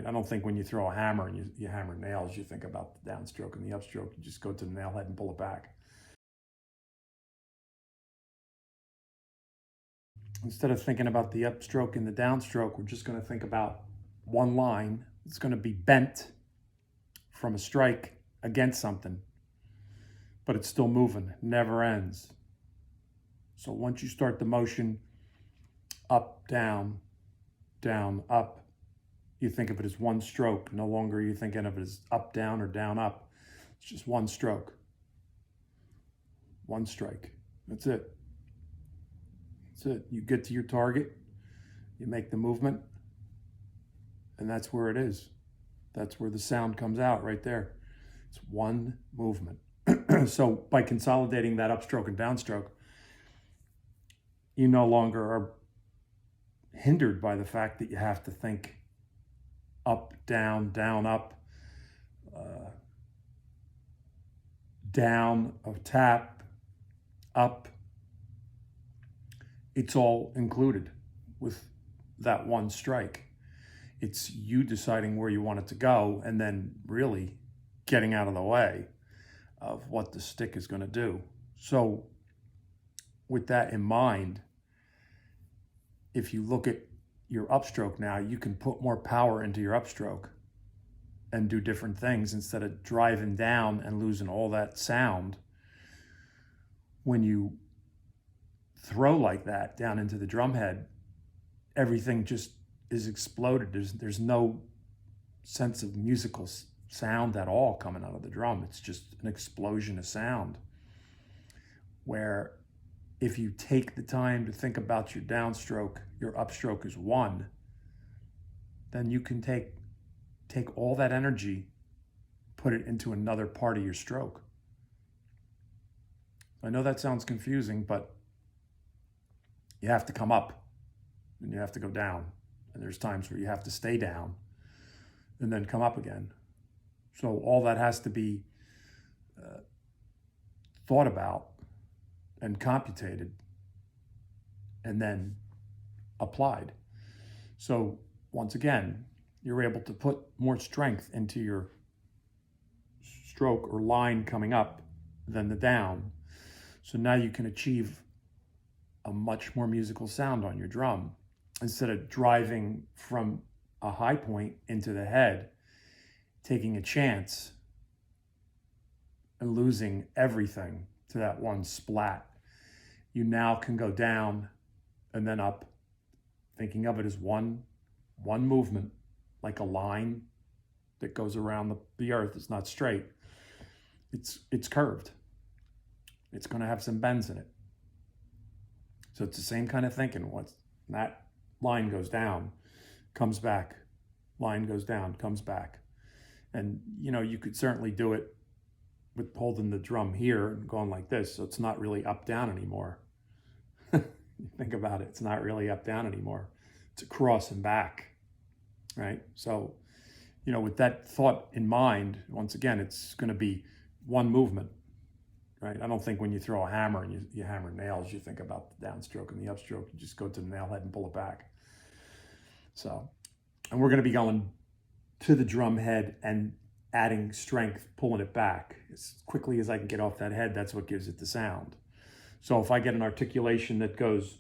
I don't think when you throw a hammer and you hammer nails, you think about the downstroke and the upstroke. You just go to the nail head and pull it back. Instead of thinking about the upstroke and the downstroke, we're just going to think about one line. It's going to be bent from a strike against something, but it's still moving, never ends. So once you start the motion up, down, down, up, you think of it as one stroke. No longer are you thinking of it as up, down, or down, up. It's just one stroke. One strike. That's it. That's it. You get to your target, you make the movement, and that's where it is. That's where the sound comes out right there. It's one movement. So by consolidating that upstroke and downstroke, you no longer are hindered by the fact that you have to think up, down, down, up, down, a tap, up. It's all included with that one strike. It's you deciding where you want it to go and then really getting out of the way of what the stick is going to do. So with that in mind, if you look at your upstroke now, you can put more power into your upstroke and do different things instead of driving down and losing all that sound. When you throw like that down into the drumhead, everything just is exploded. There's no sense of musical sound at all coming out of the drum. It's just an explosion of sound. Where if you take the time to think about your downstroke, your upstroke is one, then you can take all that energy, put it into another part of your stroke. I know that sounds confusing, but you have to come up and you have to go down. And there's times where you have to stay down and then come up again. So all that has to be thought about and computated and then applied. So once again, you're able to put more strength into your stroke or line coming up than the down. So now you can achieve a much more musical sound on your drum instead of driving from a high point into the head, taking a chance and losing everything to that one splat. You now can go down and then up, thinking of it as one movement, like a line that goes around the earth. It's not straight. It's curved. It's going to have some bends in it. So it's the same kind of thinking. Once that line goes down, comes back, line goes down, comes back. And, you could certainly do it with holding the drum here and going like this. So it's not really up, down anymore. Think about it. It's not really up, down anymore. It's across and back, right? So, with that thought in mind, once again, it's going to be one movement, right? I don't think when you throw a hammer and you hammer nails, you think about the downstroke and the upstroke. You just go to the nail head and pull it back. So, and we're going to be going to the drum head and adding strength, pulling it back as quickly as I can get off that head. That's what gives it the sound. So if I get an articulation that goes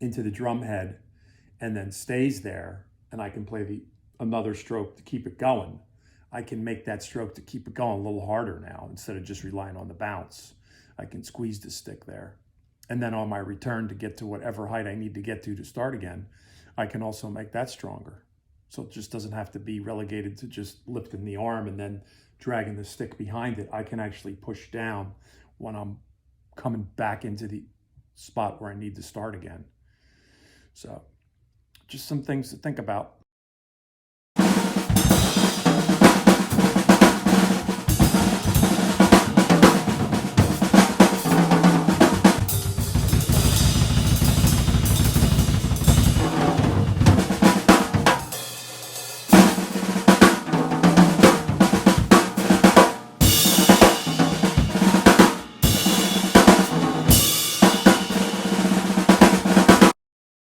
into the drum head and then stays there, and I can play another stroke to keep it going, I can make that stroke to keep it going a little harder now instead of just relying on the bounce. I can squeeze the stick there. And then on my return to get to whatever height I need to get to start again, I can also make that stronger. So it just doesn't have to be relegated to just lifting the arm and then dragging the stick behind it. I can actually push down when I'm coming back into the spot where I need to start again. So just some things to think about.